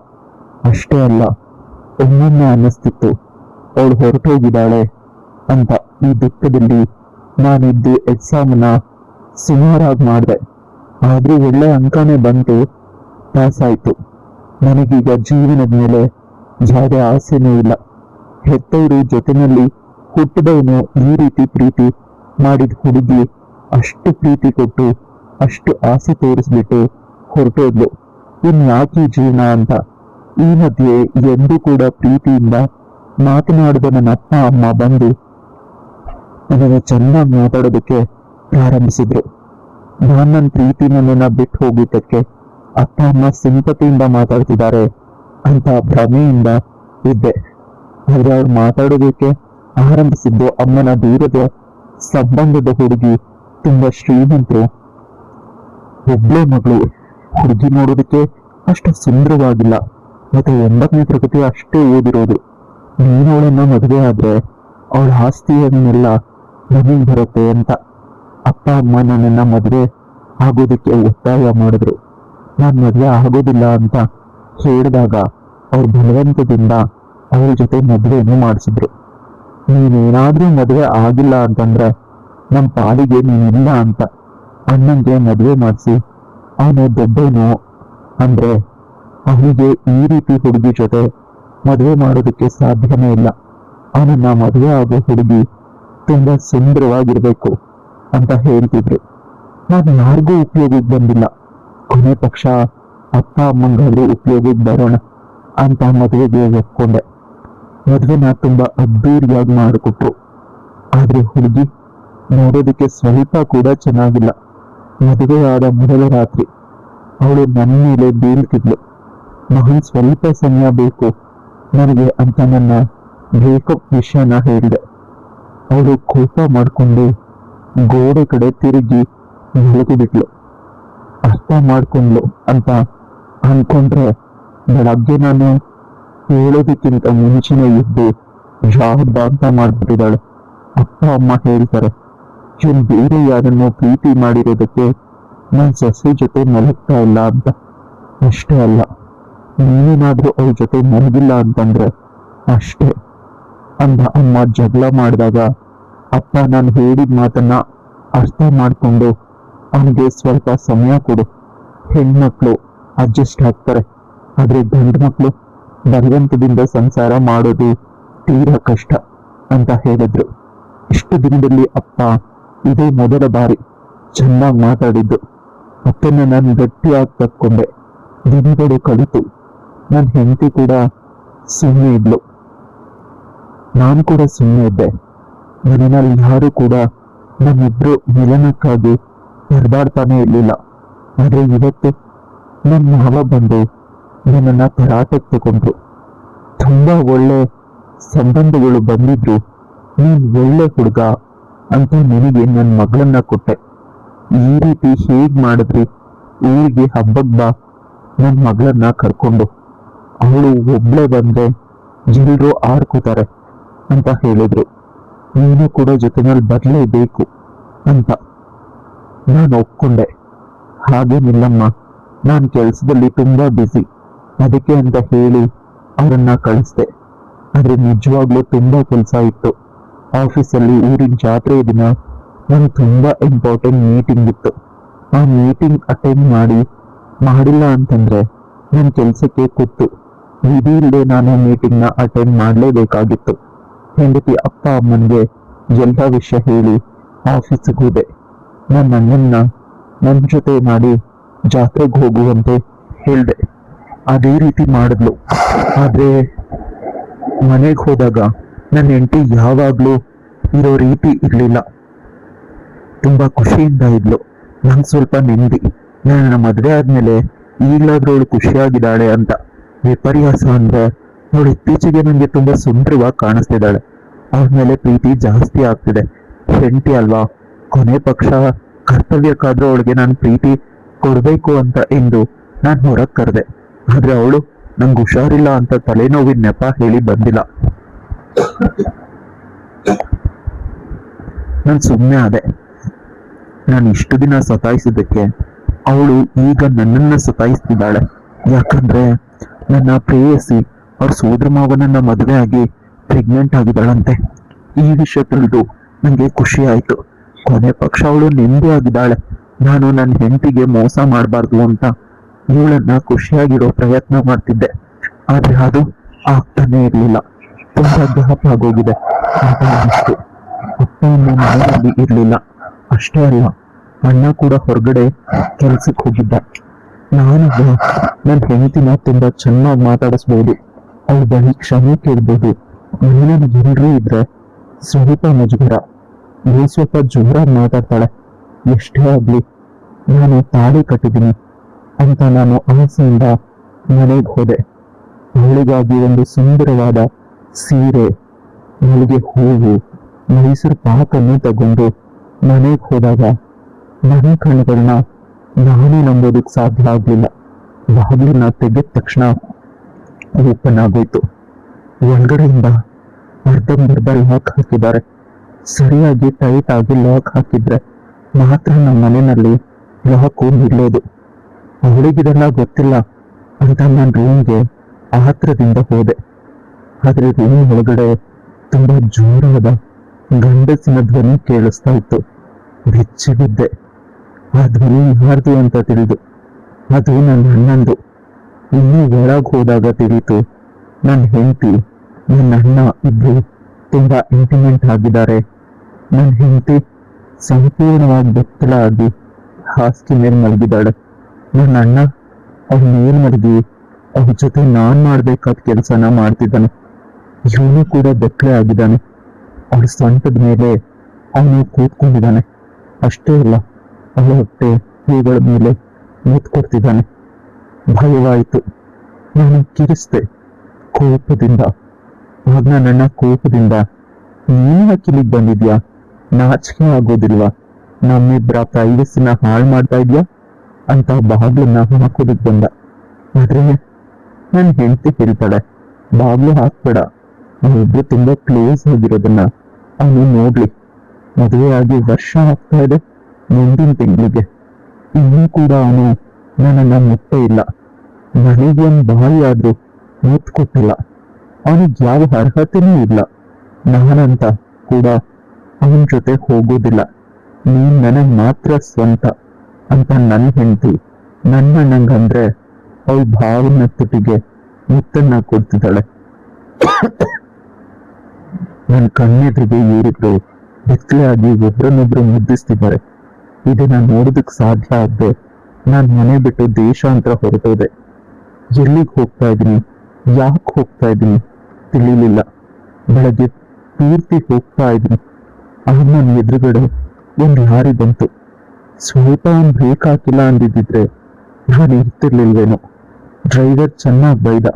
ಅಷ್ಟೇ ಅಲ್ಲ, ಒಮ್ಮೊಮ್ಮೆ ಅನ್ನಿಸ್ತಿತ್ತು ಅವಳು ಹೊರಟೋಗಿದ್ದಾಳೆ ಅಂತ. ಈ ದುಃಖದಲ್ಲಿ ನಾನಿದ್ದು ಎಕ್ಸಾಮ್ನ ಸುಮಾರಾಗಿ ಮಾಡಿದೆ, ಆದ್ರೂ ಒಳ್ಳೆ ಅಂಕನೇ ಬಂತು, ಪಾಸ್ ಆಯ್ತು. ನನಗೀಗ ಜೀವನದ ಮೇಲೆ ಯಾವುದೇ ಆಸೆನೂ ಇಲ್ಲ. ಹೆತ್ತವರು ಜೊತೆನಲ್ಲಿ ಹುಟ್ಟಿದವನು ಈ ರೀತಿ ಪ್ರೀತಿ ಮಾಡಿದ ಹುಡುಗಿ ಅಷ್ಟು ಪ್ರೀತಿ ಕೊಟ್ಟು ಅಷ್ಟು ಆಸೆ ತೋರಿಸ್ಬಿಟ್ಟು ಹೊರಟೋದ್ಲು. ಇನ್ಯಾಕೆ ಜೀವನ ಅಂತ ಈ ಮಧ್ಯೆ ಎಂದೂ ಕೂಡ ಪ್ರೀತಿಯಿಂದ ಮಾತನಾಡಿದ ನನ್ನ ಅಪ್ಪ ಅಮ್ಮ ಬಂದು ನನ್ನನ್ನು ಚೆನ್ನಾಗಿ ಮಾತಾಡೋದಕ್ಕೆ ಪ್ರಾರಂಭಿಸಿದ್ರು. ನಾನು ನನ್ನ ಪ್ರೀತಿ ನನ್ನನ್ನ ಬಿಟ್ಟು ಹೋಗಿದ್ದಕ್ಕೆ ಅಪ್ಪ ಅಮ್ಮ ಸಿಂಪತಿಯಿಂದ ಮಾತಾಡ್ತಿದ್ದಾರೆ ಅಂತ ಭ್ರಮೆಯಿಂದ ಇದ್ದೆ. ಆದ್ರೆ ಅವ್ರು ಮಾತಾಡೋದಕ್ಕೆ ಆರಂಭಿಸಿದ್ದು ಅಮ್ಮನ ದೂರದ ಸಂಬಂಧದ ಹುಡುಗಿ ತುಂಬಾ ಶ್ರೀಮಂತರು, ಒಬ್ಳೆ ಮಗಳು. ಹುಡುಗಿ ನೋಡೋದಕ್ಕೆ ಅಷ್ಟು ಸುಂದರವಾಗಿಲ್ಲ, ಮತ್ತೆ 9ನೇ ತರಗತಿ ಅಷ್ಟೇ ಓದಿರೋದು. ನೀನು ಅವಳನ್ನ ಮದುವೆ ಆದ್ರೆ ಅವಳ ಆಸ್ತಿಯನ್ನೆಲ್ಲ ನನಗೆ ಬರುತ್ತೆ ಅಂತ ಅಪ್ಪ ಅಮ್ಮ ನನ್ನನ್ನ ಮದುವೆ ಆಗೋದಕ್ಕೆ ಒತ್ತಾಯ ಮಾಡಿದ್ರು. ನಾನು ಮದುವೆ ಆಗೋದಿಲ್ಲ ಅಂತ ಹೇಳಿದಾಗ ಅವ್ರ ಬಲವಂತದಿಂದ ಅವಳ ಜೊತೆ ಮದುವೆನೂ ಮಾಡಿಸಿದ್ರು. ನೀನೇನಾದ್ರೂ ಮದುವೆ ಆಗಿಲ್ಲ ಅಂತಂದ್ರೆ ನಮ್ಮ ಪಾಲಿಗೆ ನೀನಿಲ್ಲ ಅಂತ ಅಣ್ಣಂಗೆ ಮದುವೆ ಮಾಡಿಸಿ ಅವನು ದೊಡ್ಡವನು ಅಂದ್ರೆ ಅವನಿಗೆ ಈ ರೀತಿ ಹುಡುಗಿ ಜೊತೆ ಮದುವೆ ಮಾಡೋದಕ್ಕೆ ಸಾಧ್ಯನೇ ಇಲ್ಲ. ಅವನನ್ನ ಮದುವೆ ಆಗೋ ಹುಡುಗಿ ತುಂಬಾ ಸುಂದರವಾಗಿರ್ಬೇಕು ಅಂತ ಹೇಳ್ತಿದ್ರು. ನಾನು ಯಾರಿಗೂ ಉಪಯೋಗಕ್ಕೆ ಬಂದಿಲ್ಲ, ಕೊನೆ ಪಕ್ಷ ಅಪ್ಪ ಅಮ್ಮಂಗಾದ್ರೂ ಉಪಯೋಗಕ್ಕೆ ಬರೋಣ ಅಂತ ಮದುವೆಗೆ ಒಪ್ಕೊಂಡೆ. ಮದುವೆನ ತುಂಬಾ ಅದ್ದೂರಿಯಾಗಿ ಮಾಡಿಕೊಟ್ರು. ಆದ್ರೆ ಹುಡುಗಿ ನೋಡೋದಕ್ಕೆ ಸ್ವಲ್ಪ ಕೂಡ ಚೆನ್ನಾಗಿಲ್ಲ. ಮದುವೆಯಾದ ಮೊದಲ ರಾತ್ರಿ ಅವಳು ನನ್ನ ಮೇಲೆ ಬೀಳ್ತಿದ್ಲು. ನಾನು ಸ್ವಲ್ಪ ಸಮಯ ಬೇಕು ನನಗೆ ಅಂತ ನನ್ನ ಬ್ರೇಕಪ್ ವಿಷಯನ ಹೇಳಿದೆ. ಅವಳು ಕೋಪ ಮಾಡಿಕೊಂಡು ಗೋಡೆ ಕಡೆ ತಿರುಗಿ ಮಲಗಿ ಬಿಟ್ಲು. ಅರ್ಥ ಮಾಡ್ಕೊಂಡ್ಲು ಅಂತ ಅನ್ಕೊಂಡ್ರೆ ಬೆಳಗ್ಗೆ ನಾನು ಹೇಳೋದಕ್ಕಿಂತ ಮುಂಚೆನೆ ಇದ್ದು ಜಾಹ್ದ ಅಂತ ಮಾಡ್ಬಿಟ್ಟಿದ್ದಾಳೆ. ಅಪ್ಪ ಅಮ್ಮ ಹೇಳ್ತಾರೆ, ಇವನು ಬೇರೆ ಯಾರನ್ನು ಪ್ರೀತಿ ಮಾಡಿರೋದಕ್ಕೆ ನಾನು ಸೊಸೆ ಜೊತೆ ಮಲಗ್ತಾ ಇಲ್ಲ ಅಂತ. ಅಷ್ಟೇ ಅಲ್ಲ, ನೀನೇನಾದ್ರೂ ಅವ್ರ ಜೊತೆ ಮಲಗಿಲ್ಲ ಅಂತಂದ್ರೆ ಅಷ್ಟೇ ಅಂದ ಅಮ್ಮ ಜಗಳ ಮಾಡಿದಾಗ ಅಪ್ಪ ನಾನು ಹೇಳಿದ ಮಾತನ್ನ ಅರ್ಥ ಮಾಡ್ಕೊಂಡು ಅವನಿಗೆ ಸ್ವಲ್ಪ ಸಮಯ ಕೊಡು, ಹೆಣ್ಮಕ್ಳು ಅಡ್ಜಸ್ಟ್ ಆಗ್ತಾರೆ, ಆದ್ರೆ ಗಂಡು ಮಕ್ಕಳು ಬಲವಂತದಿಂದ ಸಂಸಾರ ಮಾಡೋದು ತೀರಾ ಕಷ್ಟ ಅಂತ ಹೇಳಿದ್ರು. ಇಷ್ಟು ದಿನದಲ್ಲಿ ಅಪ್ಪ ಇದೇ ಮೊದಲ ಬಾರಿ ಚೆನ್ನಾಗಿ ಮಾತಾಡಿದ್ದು. ಅಪ್ಪನ ನಾನು ಗಟ್ಟಿಯಾಗಿ ತಕ್ಕೊಂಡೆ. ದಿನಗಳು ಕಲಿತು ನನ್ನ ಹೆಂಡತಿ ಕೂಡ ಸುಮ್ಮನೆ ಇದ್ಲು, ನಾನು ಕೂಡ ಸುಮ್ಮನೆ ಇದ್ದೆ. ಮನೆಯಲ್ಲಿ ಯಾರು ಕೂಡ ನಮ್ಮಿಬ್ರು ಮಿಲನಕ್ಕಾಗಿ ಪರದಾಡ್ತಾನೆ ಇರ್ಲಿಲ್ಲ. ಆದ್ರೆ ಇವತ್ತು ನನ್ನ ಮಾವ ಬಂದು ನನ್ನನ್ನ ತರಾಟೆಗೆ ತಗೊಂಡ್ರು. ತುಂಬಾ ಒಳ್ಳೆ ಸಂಬಂಧಗಳು ಬಂದಿದ್ರು. ನೀನ್ ಒಳ್ಳೆ ಹುಡುಗ ಅಂತ ನಿನಗೆ ನನ್ನ ಮಗಳನ್ನ ಕೊಟ್ಟೆ. ಈ ರೀತಿ ಹೇಗ್ ಮಾಡಿದ್ರಿ? ಊರಿಗೆ ಹಬ್ಬಕ್ ಬಾ ನನ್ನ ಮಗಳನ್ನ ಕರ್ಕೊಂಡು, ಅವಳು ಒಬ್ಳೆ ಬಂದ್ರೆ ಎಲ್ರೂ ಆಡ್ಕೋತಾರೆ ಅಂತ ಹೇಳಿದ್ರು. ನೀನು ಕೂಡ ಜೊತೆನಲ್ಲಿ ಬರ್ಲೇಬೇಕು ಅಂತ ನಾನು ಒಪ್ಕೊಂಡೆ. ಹಾಗೇನಿಲ್ಲಮ್ಮ, ನಾನು ಕೆಲ್ಸದಲ್ಲಿ ತುಂಬಾ ಬ್ಯುಸಿ, ಅದಕ್ಕೆ ಅಂತ ಹೇಳಿ ಅವರನ್ನ ಕಳಿಸ್ದೆ. ಆದ್ರೆ ನಿಜವಾಗ್ಲೂ ತುಂಬಾ ಕೆಲಸ ಇತ್ತು ಆಫೀಸಲ್ಲಿ. ಊರಿನ ಜಾತ್ರೆ ದಿನ ನಂಗೆ ತುಂಬಾ ಇಂಪಾರ್ಟೆಂಟ್ ಮೀಟಿಂಗ್ ಇತ್ತು. ಆ ಮೀಟಿಂಗ್ ಅಟೆಂಡ್ ಮಾಡಿಲ್ಲ ಅಂತಂದ್ರೆ ನನ್ನ ಕೆಲ್ಸಕ್ಕೆ ಕೂತು ವಿಧಿ ಇಲ್ಲದೆ ನಾನು ಮೀಟಿಂಗ್ನ ಅಟೆಂಡ್ ಮಾಡಲೇಬೇಕಾಗಿತ್ತು. ಹೆಂಡತಿ ಅಪ್ಪ ಅಮ್ಮನಿಗೆ ಎಲ್ಲ ವಿಷಯ ಹೇಳಿ ಆಫೀಸ್ಗೆ ಹೋದೆ. ನನ್ನ ಅಣ್ಣನ್ನ ನನ್ನ ಜೊತೆ ಮಾಡಿ ಜಾತ್ರೆಗೆ ಹೋಗುವಂತೆ ಹೇಳ್ದೆ. ಅದೇ ರೀತಿ ಮಾಡಿದ್ಲು. ಆದ್ರೆ ಮನೆಗೆ ಹೋದಾಗ ನನ್ನ ಹೆಂಡತಿ ಯಾವಾಗ್ಲೂ ಇರೋ ರೀತಿ ಇರ್ಲಿಲ್ಲ. ತುಂಬಾ ಖುಷಿಯಿಂದ ಇದ್ಲು. ನಂಗೆ ಸ್ವಲ್ಪ ನೆಮ್ಮದಿ. ನನ್ನ ಮದುವೆ ಆದ್ಮೇಲೆ ಈಗಲಾದ್ರೂ ಅವಳು ಖುಷಿಯಾಗಿದ್ದಾಳೆ ಅಂತ. ವಿಪರ್ಯಾಸ ಅಂದ್ರೆ ಅವಳು ಇತ್ತೀಚೆಗೆ ನನಗೆ ತುಂಬಾ ಸುಂದರವಾಗಿ ಕಾಣಿಸ್ತಿದ್ದಾಳೆ. ಅವಳ ಮೇಲೆ ಪ್ರೀತಿ ಜಾಸ್ತಿ ಆಗ್ತಿದೆ. ಹೆಂಡತಿ ಅಲ್ವಾ, ಕೊನೆ ಪಕ್ಷ ಕರ್ತವ್ಯಕ್ಕಾದ್ರೂ ಅವಳಿಗೆ ನಾನು ಪ್ರೀತಿ ಕೊಡ್ಬೇಕು ಅಂತ ಎಂದು ನಾನು ಹೊರಗೆ ಕರೆದೆ. ಆದ್ರೆ ಅವಳು ನಂಗೆ ಹುಷಾರಿಲ್ಲ ಅಂತ ತಲೆನೋವಿನ ನೆಪ ಹೇಳಿ ಬಂದಿಲ್ಲ. ನಾನು ಸುಮ್ಮನೆ ಆದೆ. ನಾನು ಇಷ್ಟು ದಿನ ಸತಾಯಿಸಿದ್ದಕ್ಕೆ ಅವಳು ಈಗ ನನ್ನನ್ನ ಸತಾಯಿಸ್ತಿದ್ದಾಳೆ. ಯಾಕಂದ್ರೆ ನನ್ನ ಪ್ರೇಯಸಿ ಅವ್ರ ಸೋದರ ಮಾವನನ್ನ ಮದುವೆ ಆಗಿ ಪ್ರೆಗ್ನೆಂಟ್ ಆಗಿದ್ದಾಳಂತೆ. ಈ ವಿಷಯ ತಿಳಿದು ನನಗೆ ಖುಷಿ ಆಯ್ತು. ಕೊನೆ ಪಕ್ಷ ಅವಳು ನೆಮ್ಮದಿ ಆಗಿದ್ದಾಳೆ. ನಾನು ನನ್ನ ಹೆಂಡತಿಗೆ ಮೋಸ ಮಾಡಬಾರ್ದು ಅಂತ ಇವಳನ್ನ ಖುಷಿಯಾಗಿರೋ ಪ್ರಯತ್ನ ಮಾಡ್ತಿದ್ದೆ. ಆದ್ರೆ ಅದು ಆಗ್ತಾನೆ ಇರ್ಲಿಲ್ಲ. ತುಂಬಾ ಗ್ಯಾಪ್ ಆಗೋಗಿದೆ ಅಂತ ಅನಿಸ್ತು. ಅಪ್ಪ ಅಮ್ಮ ಮನೆಯಲ್ಲಿ ಇರ್ಲಿಲ್ಲ. ಅಷ್ಟೇ ಅಲ್ಲ, ಅಣ್ಣ ಕೂಡ ಹೊರಗಡೆ ಕೆಲ್ಸಕ್ಕೆ ಹೋಗಿದ್ದ. ನಾನು ನನ್ನ ಹೆಂಡತಿನ ತುಂಬಾ ಚೆನ್ನಾಗಿ ಮಾತಾಡಿಸ್ಬೋದು, ಅವಳ ಬಳಿ ಕ್ಷಮೆ ಕೇಳ್ಬೋದು. ಮನೇಲಿ ಎಲ್ರೂ ಇದ್ರೆ ಸ್ವಲ್ಪ ಮುಜುಗರ, ಸ್ವಲ್ಪ ಜೋರಾಗಿ ಮಾತಾಡ್ತಾಳೆ. ಎಷ್ಟೇ ಆಗ್ಲಿ ನಾನು ತಾಳಿ ಕಟ್ಟಿದ್ದೀನಿ ಅಂತ ನಾನು ಆಸೆಯಿಂದ ಮನೆಗೆ ಹೋದೆ. ಅವಳಿಗಾಗಿ ಒಂದು ಸುಂದರವಾದ ಸೀರೆ, ಮಲ್ಲಿಗೆ ಹೂವು, ಮೈಸೂರು ಪಾಕನ್ನು ತಗೊಂಡು ಮನೆಗೆ ಹೋದಾಗ ನನ್ನ ಕಣ್ಣುಗಳನ್ನ ನಾನೇ ನಂಬೋದಕ್ಕೆ ಸಾಧ್ಯ ಆಗ್ಲಿಲ್ಲ. ಬಾಗಿಲನ್ನ ತೆಗೆದ ತಕ್ಷಣ ಓಪನ್ ಆಗೋಯ್ತು. ಒಳಗಡೆಯಿಂದ ಅರ್ಧಂಬರ್ಧ ಲಾಕ್ ಹಾಕಿದ್ದಾರೆ. ಸರಿಯಾಗಿ ಟೈಟ್ ಆಗಿ ಲಾಕ್ ಹಾಕಿದ್ರೆ ಮಾತ್ರ ನಮ್ಮ ಮನೆಯಲ್ಲಿ ಲಾಕು ನಿಲ್ಲೋದು. ಅವಳಿಗಿದೆಲ್ಲ ಗೊತ್ತಿಲ್ಲ ಅಂತ ನಾನು ರೂಮ್ಗೆ ಆತ್ರದಿಂದ ಹೋದೆ. ಆದ್ರೆ ರೂಮ್ ಒಳಗಡೆ ತುಂಬಾ ಜೋರಾದ ಗಂಡಸಿನ ಧ್ವನಿ ಕೇಳಿಸ್ತಾ ಇತ್ತು. ಬೆಚ್ಚಿಬಿದ್ದೆ. ಆ ಧ್ವನಿ ಯಾರ್ದು ಅಂತ ತಿಳಿದು ಅದು ನನ್ನ ಅಣ್ಣಂದು. ಇನ್ನೂ ಒಳಗೆ ಹೋದಾಗ ತಿಳಿತು ನನ್ನ ಹೆಂಡತಿ ನನ್ನ ಅಣ್ಣ ಇಬ್ರು ತುಂಬಾ ಇಂಟಿಮೆಂಟ್ ಆಗಿದ್ದಾರೆ. ನನ್ನ ಹೆಂಡತಿ ಸಂಪೂರ್ಣವಾಗಿ ಬೆತ್ತಲಾಗಿ ಹಾಸಿಗೆ ಮೇಲೆ ಮಲಗಿದ್ದಾಳೆ. ನನ್ನ ಅಣ್ಣ ಅವ್ರ ಮೇಲ್ ಮಲಗಿ ಅವ್ರ ಜೊತೆ ನಾನ್ ಮಾಡ್ಬೇಕಾದ ಕೆಲಸನ ಮಾಡ್ತಿದ್ದಾನೆ. ಇವನು ಕೂಡ ಬೆತ್ತಲೆ ಆಗಿದ್ದಾನೆ. ಅವಳ ಸೊಂಟದ ಮೇಲೆ ಅವನು ಕೂತ್ಕೊಂಡಿದ್ದಾನೆ. ಅಷ್ಟೇ ಅಲ್ಲ, ಅವಳ ಹೊಟ್ಟೆ ಹೂಗಳ ಮೇಲೆ ಮುತ್ಕೊಡ್ತಿದ್ದಾನೆ. ಭಯವಾಯಿತು. ನಾನು ಕಿರಿಸ್ದೆ ಕೋಪದಿಂದ. ಆಗ ನನ್ನ ಕೋಪದಿಂದ, ನೀನು ಯಾಕಿಲ್ಲಿಗೆ ಬಂದಿದ್ಯಾ? ನಾಚಿಕೆ ಆಗೋದಿಲ್ವಾ? ನಮ್ಮಿಬ್ಬರ ಪ್ರೈವಸಿನ ಹಾಳು ಮಾಡ್ತಾ ಇದ್ಯಾ ಅಂತ ಬಾಗ್ಲನ್ನ ಹಾಕೋದಕ್ಕೆ ಬಂದ. ಆದ್ರೆ ನನ್ನ ಹೆಂಡತಿ ಹೇಳ್ತಾಳೆ, ಬಾಗ್ಲು ಹಾಕ್ಬೇಡ, ನಾವಿಬ್ರು ತುಂಬಾ ಕ್ಲೋಸ್ ಆಗಿರೋದನ್ನ ಅವನು ನೋಡ್ಲಿ. ಮದುವೆ ಆಗಿ ವರ್ಷ ಆಗ್ತಾ ಇದೆ, ಮುಂದಿನ ತಿಂಗಳಿಗೆ. ಇನ್ನೂ ಕೂಡ ಅವನು ನನ್ನನ್ನ ಮುಟ್ಟೇ ಇಲ್ಲ. ನನಗೊಂದು ಬಾಯಿ ಆದ್ರೂ ಮುತ್ತು ಕೊಟ್ಟಿಲ್ಲ. ಅವನಿಗೆ ಯಾವ ಅರ್ಹತೆನೂ ಇಲ್ಲ. ನಾನಂತ ಕೂಡ ಅವನ ಜೊತೆ ಹೋಗೋದಿಲ್ಲ. ನೀನ್ ನನಗ್ ಮಾತ್ರ ಸ್ವಂತ ಅಂತ ನನ್ನ ಹೆಂಡತಿ ನನ್ನ ಅಣ್ಣಂಗಂದ್ರೆ ಅವಳ ಭಾವನ ತುಟಿಗೆ ಮುತ್ತನ್ನ ಕೊಡ್ತಿದ್ದಾಳೆ. ನನ್ನ ಕಣ್ಣೆದುರಿಗೆ ಇವರಿಬ್ರು ಬೆತ್ತಲೆಯಾಗಿ ಒಬ್ರನ್ನೊಬ್ರು ಮುದ್ದಿಸ್ತಿದ್ದಾರೆ. ಇದನ್ನ ನೋಡೋದಕ್ ಸಾಧ್ಯ ಆಗದೆ ನಾನ್ ಮನೆ ಬಿಟ್ಟು ದೇಶಾಂತರ ಹೊರಟೋದೆ. ಎಲ್ಲಿಗೆ ಹೋಗ್ತಾ ಇದ್ದೀನಿ, ಯಾಕೆ ಹೋಗ್ತಾ ಇದ್ದೀನಿ ತಿಳಿಲಿಲ್ಲ. ಬೆಳಗ್ಗೆ ಪೂರ್ತಿ ಹೋಗ್ತಾ ಇದ್ದೀನಿ. ಆಗ ನನ್ನ ಎದುರುಗಡೆ ಒಂದು ಲಾರಿ ಬಂತು. ಸ್ವಲ್ಪ ಒಂದು ಬ್ರೇಕ್ ಹಾಕಿಲ್ಲ ಅಂದಿದ್ದಿದ್ರೆ ನಾನು ಇರ್ತಿರ್ಲಿಲ್ವೇನೋ. ಡ್ರೈವರ್ ಚೆನ್ನಾಗಿ ಬೈದ.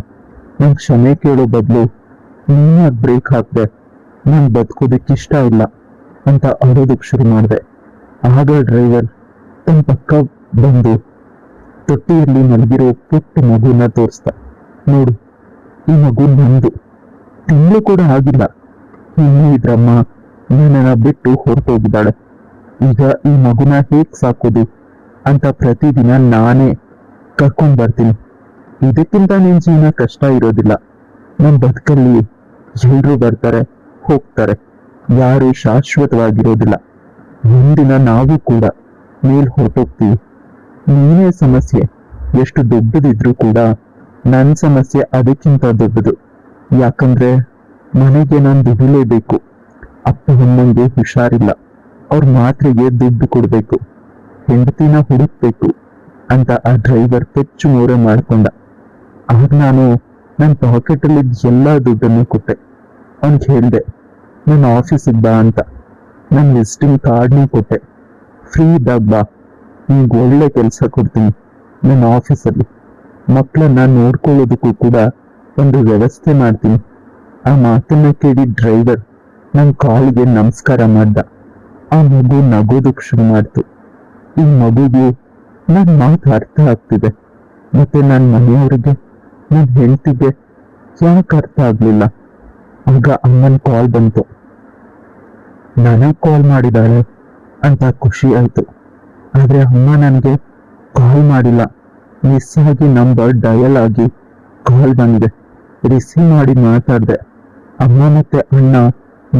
ನಂಗೆ ಕ್ಷಮೆ ಕೇಳೋ ಬದಲು ನೀನಾಗಿ ಬ್ರೇಕ್ ಹಾಕ್ದೆ, ನಂಗೆ ಬದುಕೋದಕ್ಕೆ ಇಷ್ಟ ಇಲ್ಲ ಅಂತ ಅಳೋದಕ್ಕೆ ಶುರು ಮಾಡಿದೆ. ಆಗ ಡ್ರೈವರ್ ತನ್ನ ಪಕ್ಕ ಬಂದು ತೊಟ್ಟಿಯಲ್ಲಿ ಮಲಗಿರೋ ಪುಟ್ಟ ಮಗುನ ತೋರಿಸ್ದ. ನೋಡು, ಈ ಮಗು ನಂದು, ತಿಂಗಳು ಕೂಡ ಆಗಿಲ್ಲ. ಇನ್ನು ಇದ್ರಮ್ಮ ನನ್ನನ್ನ ಬಿಟ್ಟು ಹೊರಟೋಗಿದ್ದಾಳೆ. ಈಗ ಈ ಮಗುನ ಹೇಗ್ ಸಾಕೋದು ಅಂತ ಪ್ರತಿದಿನ ನಾನೇ ಕರ್ಕೊಂಡ್ ಬರ್ತೀನಿ. ಇದಕ್ಕಿಂತ ನಿನ್ ಜೀವನ ಕಷ್ಟ ಇರೋದಿಲ್ಲ. ನಮ್ ಬದುಕಲ್ಲಿ ಎಲ್ರೂ ಬರ್ತಾರೆ ಹೋಗ್ತಾರೆ, ಯಾರು ಶಾಶ್ವತವಾಗಿರೋದಿಲ್ಲ. ಮುಂದಿನ ನಾವು ಕೂಡ ಮೇಲ್ ಹೊರಟೋಗ್ತೀವಿ. ನೀನೇ ಸಮಸ್ಯೆ ಎಷ್ಟು ದೊಡ್ಡದಿದ್ರು ಕೂಡ ನನ್ನ ಸಮಸ್ಯೆ ಅದಕ್ಕಿಂತ ದೊಡ್ಡದು. ಯಾಕಂದ್ರೆ ಮನೆಗೆ ನಾನು ದುಡಿಲೇಬೇಕು. ಅಪ್ಪ ಅಮ್ಮಂಗೆ ಹುಷಾರಿಲ್ಲ, ಅವ್ರ ಮಾತ್ರೆಗೆ ದುಡ್ಡು ಕೊಡ್ಬೇಕು, ಹೆಂಡತಿನ ಹುಡುಕ್ಬೇಕು ಅಂತ ಆ ಡ್ರೈವರ್ ಪೆಚ್ಚು ಮೋರೆ ಮಾಡ್ಕೊಂಡ. ಆಗ ನಾನು ನನ್ನ ಪಾಕೆಟಲ್ಲಿ ಎಲ್ಲ ದುಡ್ಡನ್ನು ಕೊಟ್ಟೆ. ಅವ್ನಿಗೆ ಹೇಳ್ದೆ ನನ್ನ ಆಫೀಸಿಗೆ ಬಾ ಅಂತ. ನನ್ನ ವಿಸಿಟಿಂಗ್ ಕಾರ್ಡ್ನೂ ಕೊಟ್ಟೆ. ಫ್ರೀ ಇದ್ದಾಗ ಬಾ, ನಿಂಗೆ ಒಳ್ಳೆ ಕೆಲಸ ಕೊಡ್ತೀನಿ ನನ್ನ ಆಫೀಸಲ್ಲಿ. ಮಕ್ಕಳನ್ನ ನೋಡ್ಕೊಳ್ಳೋದಕ್ಕೂ ಕೂಡ ಒಂದು ವ್ಯವಸ್ಥೆ ಮಾಡ್ತೀನಿ. ಆ ಮಾತನ್ನ ಕೇಳಿ ಡ್ರೈವರ್ ನನ್ನ ಕಾಲಿಗೆ ನಮಸ್ಕಾರ ಮಾಡ್ದ. ಆ ಮಗು ನಗೋದಕ್ಕೆ ಶುರು ಮಾಡ್ತು. ಈ ಮಗುಗೂ ನನ್ನ ಮಾತು ಅರ್ಥ ಆಗ್ತಿದೆ. ಮತ್ತೆ ನನ್ನ ಮನೆಯವರಿಗೆ, ನನ್ನ ಹೆಂಡತಿಗೆ ಯಾಕೆ ಅರ್ಥ ಆಗ್ಲಿಲ್ಲ? ಆಗ ಅಮ್ಮನ ಕಾಲ್ ಬಂತು. ನನಗ್ ಕಾಲ್ ಮಾಡಿದಾಳೆ ಅಂತ ಖುಷಿ ಆಯ್ತು. ಆದ್ರೆ ಅಮ್ಮ ನನಗೆ ಕಾಲ್ ಮಾಡಿಲ್ಲ. ಮಿಸ್ ಆಗಿ ನಂಬರ್ ಡಯಲ್ ಆಗಿ ಕಾಲ್ ಬಂದಿದೆ. ರಿಸೀವ್ ಮಾಡಿ ಮಾತಾಡ್ದೆ. ಅಮ್ಮ ಮತ್ತೆ ಅಣ್ಣ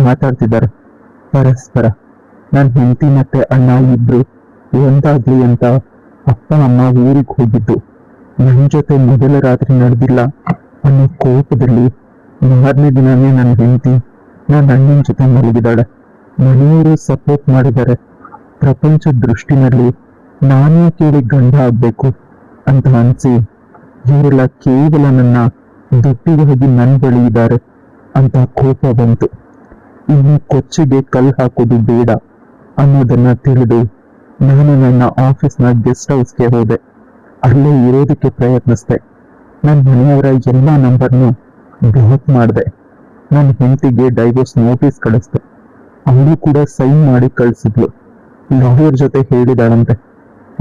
ಮಾತಾಡ್ತಿದ್ದಾರೆ ಪರಸ್ಪರ. ನನ್ನ ಹೆಂಡತಿ ಮತ್ತೆ ಅಣ್ಣ ಇಬ್ರು ಒಂದಾಗ್ಲಿ ಅಂತ ಅಪ್ಪ ಅಮ್ಮ ಊರಿಗೆ ಹೋಗಿದ್ದು. ನನ್ನ ಜೊತೆ ಮೊದಲ ರಾತ್ರಿ ನಡೆದಿಲ್ಲ ಅನ್ನೋ ಕೋಪದಲ್ಲಿ ಮಾರನೇ ದಿನನೇ ನನ್ನ ಹೆಂಡತಿ ನನ್ನ ಅಣ್ಣನ ಜೊತೆ ಮಲಗಿದ್ದಾಳೆ. ಮನೆಯವರು ಸಪೋರ್ಟ್ ಮಾಡಿದ್ದಾರೆ. ಪ್ರಪಂಚದ ದೃಷ್ಟಿನಲ್ಲಿ ನಾನೇ ಕೇಳಿ ಗಂಡ ಆಗ್ಬೇಕು ಅಂತ ಅನ್ಸಿ ಇವರೆಲ್ಲ ಕೇವಲ ನನ್ನ ದುಡ್ಡಿಗಾಗಿ ನನ್ನ ಬಳಿ ಇದ್ದಾರೆ ಅಂತ ಕೋಪ ಬಂತು. ಇನ್ನು ಕೊಚ್ಚೆಗೆ ಕಲ್ಲು ಹಾಕೋದು ಬೇಡ ಅನ್ನೋದನ್ನ ತಿಳಿದು ನಾನು ನನ್ನ ಆಫೀಸ್ನ ಗೆಸ್ಟ್ ಹೌಸ್ಗೆ ಹೋದೆ. ಅಲ್ಲೇ ಇರೋದಕ್ಕೆ ಪ್ರಯತ್ನಿಸ್ದೆ. ನನ್ನ ಮನೆಯವರ ಎಲ್ಲ ನಂಬರ್ನು ಬ್ಲಾಕ್ ಮಾಡಿದೆ. ನನ್ನ ಹೆಂಡತಿಗೆ ಡೈವೋರ್ಸ್ ನೋಟಿಸ್ ಕಳಿಸ್ದೆ. ಅವಳು ಕೂಡ ಸೈನ್ ಮಾಡಿ ಕಳಿಸಿದ್ಲು. ಲಾಯರ್ ಜೊತೆ ಹೇಳಿದಾಳಂತೆ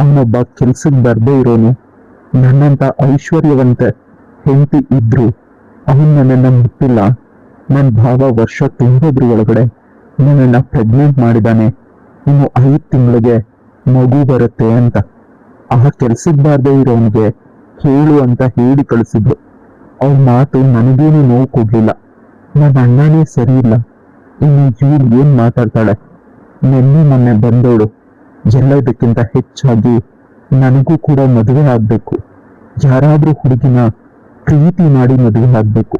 ಅವನೊಬ್ಬ ಕೆಲ್ಸಕ್ಕೆ ಬರ್ದೇ ಇರೋನು ನನ್ನಂತ ಐಶ್ವರ್ಯವಂತ ಹೆಂಡತಿ ಇದ್ರು ಅವನು ನನ್ನನ್ನ ಮುಟ್ಟಿಲ್ಲ. ನನ್ನ ಭಾವ ವರ್ಷ ತುಂಬೋದ್ರ ಒಳಗಡೆ ನನ್ನನ್ನ ಪ್ರೆಗ್ನೆಂಟ್ ಮಾಡಿದಾನೆ, ಇನ್ನು 5 ತಿಂಗಳಿಗೆ ಮಗು ಬರುತ್ತೆ ಅಂತ. ಆ ಕೆಲ್ಸಕ್ಕೆ ಬಾರ್ದೇ ಇರೋನ್ಗೆ ಹೇಳು ಅಂತ ಹೇಳಿ ಕಳಿಸಿದ್ರು. ಅವ್ರ ಮಾತು ನನಗೇನು ನೋವು ಕೊಡ್ಲಿಲ್ಲ. ನನ್ನ ಅಣ್ಣನೇ ಸರಿ ಇಲ್ಲ, ಇನ್ನು ಇವಳು ಏನ್ ಮಾತಾಡ್ತಾಳೆ. ಮೊನ್ನೆ ಬಂದವಳು ಎಲ್ಲದಕ್ಕಿಂತ ಹೆಚ್ಚಾಗಿ ನನಗೂ ಕೂಡ ಮದುವೆ ಆಗ್ಬೇಕು, ಯಾರಾದ್ರೂ ಹುಡುಗಿನ ಪ್ರೀತಿ ಮಾಡಿ ಮದುವೆ ಆಗ್ಬೇಕು,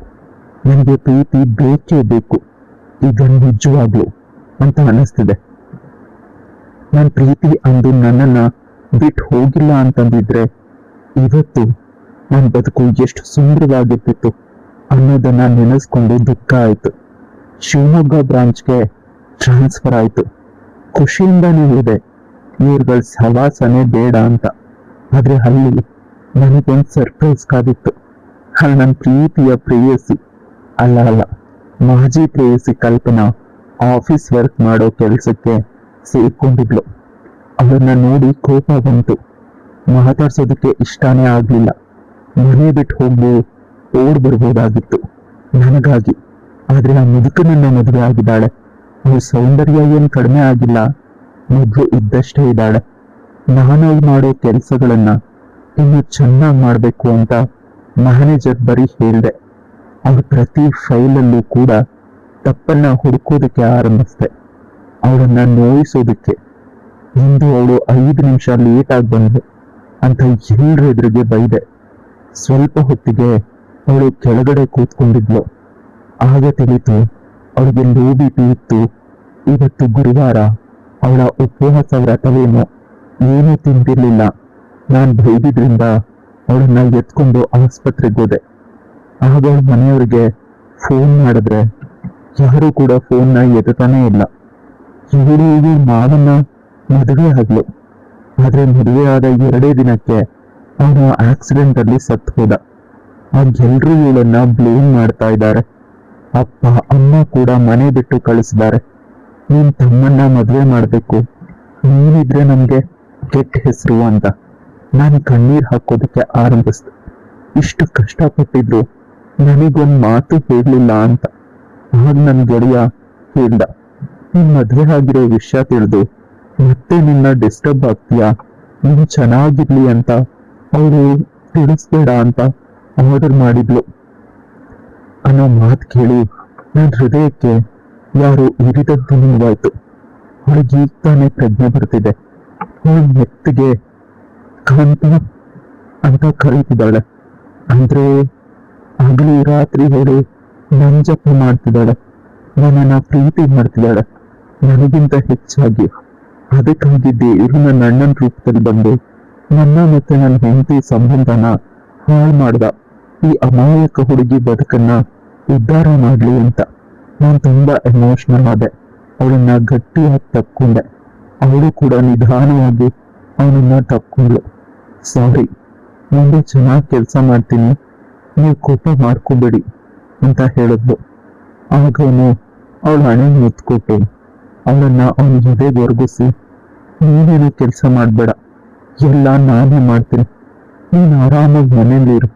ನನಗೆ ಪ್ರೀತಿ ಬೇಕೇ ಬೇಕು ಈಗ ನಿಜವಾಗ್ಲು ಅಂತ ಅನಿಸ್ತಿದೆ. ನನ್ನ ಪ್ರೀತಿ ಅಂದು ನನ್ನನ್ನ ಬಿಟ್ಟು ಹೋಗಿಲ್ಲ ಅಂತಂದಿದ್ರೆ ಇವತ್ತು ನನ್ನ ಬದುಕು ಎಷ್ಟು ಸುಂದರವಾಗಿರ್ತಿತ್ತು ಅನ್ನೋದನ್ನ ನೆನೆಸ್ಕೊಂಡು ದುಃಖ ಆಯ್ತು. ಶಿವಮೊಗ್ಗ ಬ್ರಾಂಚ್ಗೆ ಟ್ರಾನ್ಸ್ಫರ್ ಆಯ್ತು. ಖುಷಿಯಿಂದಾನೇ ಇದೆ, ಇವ್ರುಗಳ ಸವಾಸನೆ ಬೇಡ ಅಂತ. ಆದ್ರೆ ಅಲ್ಲಿ ನನಗೊಂದು ಸರ್ಪ್ರೈಸ್ ಕಾದಿತ್ತು. ನನ್ನ ಪ್ರೀತಿಯ ಪ್ರೇಯಸಿ ಅಲ್ಲ ಮಾಜಿ ಪ್ರೇಯಸಿ ಕಲ್ಪನಾ ಆಫೀಸ್ ವರ್ಕ್ ಮಾಡೋ ಕೆಲ್ಸಕ್ಕೆ ಸೇರ್ಕೊಂಡಿದ್ಲು. ಅವಳನ್ನ ನೋಡಿ ಕೋಪ ಬಂತು. ಮಾತಾಡ್ಸೋದಕ್ಕೆ ಇಷ್ಟಾನೇ ಆಗ್ಲಿಲ್ಲ. ಮನೆ ಬಿಟ್ಟು ಓಡ್ ಬರ್ಬೋದಾಗಿತ್ತು ನನಗಾಗಿ. ಆದ್ರೆ ಆ ಮುದುಕನನ್ನ ಮದುವೆ ಆಗಿದ್ದಾಳೆ. ಅವಳ ಸೌಂದರ್ಯ ಏನ್ ಕಡಿಮೆ ಆಗಿಲ್ಲ, ಮೊದ್ಲು ಇದ್ದಷ್ಟೇ ಇದ್ದಾಳೆ. ನಾನು ಮಾಡೋ ಕೆಲ್ಸಗಳನ್ನ ಇನ್ನು ಚೆನ್ನಾಗಿ ಮಾಡ್ಬೇಕು ಅಂತ ಮ್ಯಾನೇಜರ್ ಬರೀ ಹೇಳ್ದೆ. ಅವ್ರ ಪ್ರತಿ ಫೈಲಲ್ಲೂ ಕೂಡ ತಪ್ಪನ್ನ ಹುಡುಕೋದಕ್ಕೆ ಆರಂಭಿಸ್ದೆ, ಅವಳನ್ನ ನೋಯಿಸೋದಕ್ಕೆ. ಇಂದು ಅವಳು 5 ನಿಮಿಷ ಲೇಟ್ ಆಗಿ ಬಂದೆ ಅಂತ ಎಲ್ಲರ ಎದುರಿಗೆ ಬೈದೆ. ಸ್ವಲ್ಪ ಹೊತ್ತಿಗೆ ಅವಳು ಕೆಳಗಡೆ ಕೂತ್ಕೊಂಡಿದ್ಲು. ಆಗ ತಿಳಿತು ಅವಳಿಗೆ ಲೋ BP ಇತ್ತು. ಇವತ್ತು ಗುರುವಾರ, ಅವಳ ಉಪವಾಸ ವ್ರತವೇನೋ, ಏನೂ ತಿಂದಿರ್ಲಿಲ್ಲ. ನಾನು ಬೈದಿದ್ರಿಂದ ಅವಳನ್ನ ಎತ್ಕೊಂಡು ಆಸ್ಪತ್ರೆಗೆ ಹೋದೆ. ಆಗ ಅವಳ ಮನೆಯವರಿಗೆ ಫೋನ್ ಮಾಡಿದ್ರೆ ಯಾರು ಕೂಡ ಫೋನ್ನ ಎತ್ತಾನೇ ಇಲ್ಲ. ಇವಳು ಮಾವನ್ನ ಮದುವೆ ಆಗ್ಲು. ಆದ್ರೆ ಮದುವೆ ಆದ 2 ದಿನಕ್ಕೆ ಅವನು ಆಕ್ಸಿಡೆಂಟ್ ಅಲ್ಲಿ ಸತ್ತು ಹೋದ. ಎಲ್ರೂ ಇವಳನ್ನ ಬ್ಲೇಮ್ ಮಾಡ್ತಾ ಇದ್ದಾರೆ. ಅಪ್ಪ ಅಮ್ಮ ಕೂಡ ಮನೆ ಬಿಟ್ಟು ಕಳಿಸಿದ್ದಾರೆ. ನೀನ್ ತಮ್ಮನ್ನ ಮದುವೆ ಮಾಡ್ಬೇಕು, ನೀನಿದ್ರೆ ನಮ್ಗೆ ಕೆಟ್ಟ ಹೆಸರು ಅಂತ ನಾನು ಕಣ್ಣೀರ್ ಹಾಕೋದಕ್ಕೆ ಆರಂಭಿಸ್ದೆ. ಇಷ್ಟು ಕಷ್ಟಪಟ್ಟಿದ್ರು ನನಗೊಂದು ಮಾತು ಹೇಳಲಿಲ್ಲ ಅಂತ. ಆಗ ನನ್ನ ಗೆಳೆಯ ಹೇಳ್ದ, ನೀನ್ ಮದ್ವೆ ಆಗಿರೋ ವಿಷಯ ತಿಳಿದು ಮತ್ತೆ ನಿನ್ನ ಡಿಸ್ಟರ್ಬ್ ಆಗ್ತೀಯಾ, ನೀನ್ ಚೆನ್ನಾಗಿರ್ಲಿ ಅಂತ ಅವಳು ತಿಳಿಸ್ಬೇಡ ಅಂತ ಆರ್ಡರ್ ಮಾಡಿದ್ಲು ಅನ್ನೋ ಮಾತು ಕೇಳಿ ನನ್ನ ಹೃದಯಕ್ಕೆ ಯಾರು ಇರಿದದ್ದು ನೋವಾಯ್ತು. ಅವಳಿಗೆ ಈಗ ತಾನೇ ಪ್ರಜ್ಞೆ ಬರ್ತಿದೆ. ಅವಳು ಮೆತ್ತಿಗೆ ಕಾಂತ ಅಂತ ಕರೀತಿದ್ದಾಳೆ. ಅಂದ್ರೆ ಹಗಲು ರಾತ್ರಿ ಅವಳು ನನ್ ಜಪ ಮಾಡ್ತಿದ್ದಾಳೆ, ನನ್ನನ್ನ ಪ್ರೀತಿ ಮಾಡ್ತಿದ್ದಾಳೆ ನನಗಿಂತ ಹೆಚ್ಚಾಗಿ. ಅದಕ್ಕಾಗಿ ದೇವರು ನನ್ನ ಅಣ್ಣನ ರೂಪದಲ್ಲಿ ಬಂದು ನನ್ನ ಮತ್ತೆ ನನ್ನ ಹೆಂಡತಿ ಸಂಬಂಧನ ಹಾಳು ಮಾಡ್ದ. ಈ ಅಮಾಯಕ ಹುಡುಗಿ ಬದುಕನ್ನ ಉದ್ಧಾರ ಮಾಡ್ಲಿ ಅಂತ ನಾನು ತುಂಬಾ ಎಮೋಷನಲ್ ಆದೆ. ಅವಳನ್ನ ಗಟ್ಟಿಯಾಗಿ ತಕ್ಕೊಂಡೆ. ಅವಳು ಕೂಡ ನಿಧಾನವಾಗಿ ಅವನನ್ನ ತಕ್ಕೊಂಡ್ಳು. ಸಾರಿ, ಮುಂದೆ ಚೆನ್ನಾಗಿ ಕೆಲಸ ಮಾಡ್ತೀನಿ, ನೀವು ಕೋಪ ಮಾಡ್ಕೋಬೇಡಿ ಅಂತ ಹೇಳಿದ್ಲು. ಆಗ ಅವನು ಅವಳ ಹಣೆ ಮುತ್ಕೊಟ್ಟು ಅವಳನ್ನ ಅವನ ಜೊತೆಗೆ ಒರಗಿಸಿ, ನೀನೇನು ಕೆಲಸ ಮಾಡಬೇಡ, ಎಲ್ಲ ನಾನೇ ಮಾಡ್ತೀನಿ, ನೀನು ಆರಾಮಾಗಿ ಮನೇಲಿರು,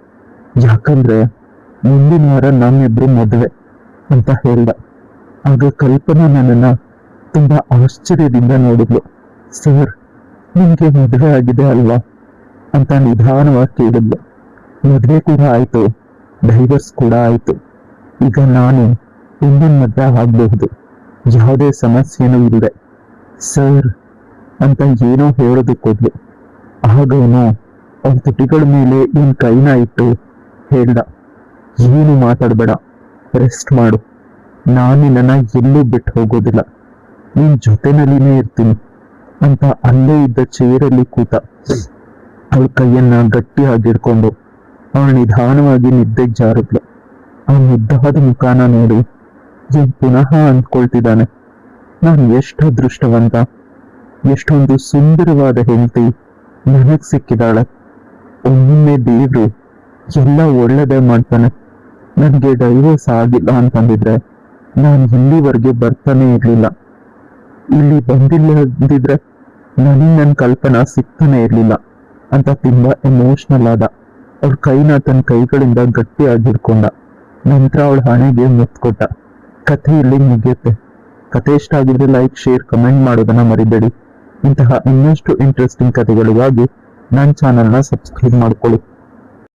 ಯಾಕಂದ್ರೆ ಮುಂದಿನ ವಾರ ನಮ್ಮಿಬ್ರು ಮದುವೆ ಅಂತ ಹೇಳ್ದ. ಆಗ ಕಲ್ಪನಾ ನನ್ನನ್ನ ತುಂಬಾ ಆಶ್ಚರ್ಯದಿಂದ ನೋಡಿದ್ಲು. ಸರ್, ನಿಮ್ಗೆ ಮದುವೆ ಆಗಿದೆ ಅಲ್ವಾ ಅಂತ ನಿಧಾನವಾಗಿ ಕೇಳಿದ್ಲು. ಮದುವೆ ಕೂಡ ಆಯ್ತು, ಡೈವರ್ಸ್ ಕೂಡ ಆಯ್ತು. ಈಗ ನಾನು ಇನ್ನೊಂದು ಮದುವೆ ಆಗಬಹುದು, ಯಾವುದೇ ಸಮಸ್ಯೆನೂ ಇಲ್ಲದೆ ಸರ್ ಅಂತ ಏನೋ ಹೇಳೋದಕ್ಕೋದ್ಲು. ಆಗ ಅವನು ಅವನ ತುಟಿಗಳ ಮೇಲೆ ಇವನ್ ಕೈನ ಇಟ್ಟು ಹೇಳ್ದ, ಏನು ಮಾತಾಡಬೇಡ, ರೆಸ್ಟ್ ಮಾಡು, ನಾನು ನಿನ್ನ ಎಲ್ಲೂ ಬಿಟ್ಟು ಹೋಗೋದಿಲ್ಲ, ನಿನ್ ಜೊತೆನಲ್ಲಿನೇ ಇರ್ತೀನಿ ಅಂತ ಅಲ್ಲೇ ಇದ್ದ ಚೇರಲ್ಲಿ ಕೂತ. ಅವಳ ಕೈಯನ್ನ ಗಟ್ಟಿಯಾಗಿ ಹಿಡ್ಕೊಂಡು ಅವಳು ನಿಧಾನವಾಗಿ ನಿದ್ದೆಗೆ ಜಾರಿದ್ಲು. ಆ ಮುದ್ದಾದ ಮುಖಾನ ನೋಡಿ ಇವನು ಪುನಃ ಅಂದ್ಕೊಳ್ತಿದ್ದಾನೆ, ನಾನು ಎಷ್ಟು ಅದೃಷ್ಟವಂತ, ಎಷ್ಟೊಂದು ಸುಂದರವಾದ ಹೆಂಡತಿ ನನಗ್ ಸಿಕ್ಕಿದಾಳೆ. ಒಮ್ಮೊಮ್ಮೆ ದೇವ್ರು ಎಲ್ಲ ಒಳ್ಳೇದೇ ಮಾಡ್ತಾನೆ. ನನಗೆ ಡೈವೋರ್ಸ್ ಆಗಿಲ್ಲ ಅಂತಂದಿದ್ರೆ ನಾನು ಇಲ್ಲಿವರೆಗೆ ಬರ್ತಾನೆ ಇರ್ಲಿಲ್ಲ. ಇಲ್ಲಿ ಬಂದಿಲ್ಲ ಅಂದಿದ್ರೆ ನನಗೆ ನನ್ನ ಕಲ್ಪನಾ ಸಿಗ್ತಾನೆ ಇರ್ಲಿಲ್ಲ. ಅಂತ ತುಂಬಾ ಎಮೋಷ್ನಲ್ ಆದ. ಅವಳ ಕೈನ ತನ್ನ ಕೈಗಳಿಂದ ಗಟ್ಟಿಯಾಗಿ ಹಿಡ್ಕೊಂಡ. ನಂತರ ಅವಳ ಹಣೆಗೆ ಮುತ್ತು ಕೊಟ್ಟ. ಕಥೆ ಇಲ್ಲಿ ಮುಗಿಯುತ್ತೆ. ಕಥೆ ಇಷ್ಟ ಆಗಿದ್ರೆ ಲೈಕ್, ಶೇರ್, ಕಮೆಂಟ್ ಮಾಡೋದನ್ನ ಮರಿಬೇಡಿ. ಇಂತಹ ಇನ್ನಷ್ಟು ಇಂಟ್ರೆಸ್ಟಿಂಗ್ ಕಥೆಗಳಿಗಾಗಿ ನನ್ನ ಚಾನಲ್ನ ಸಬ್ಸ್ಕ್ರೈಬ್ ಮಾಡ್ಕೊಳ್ಳಿ.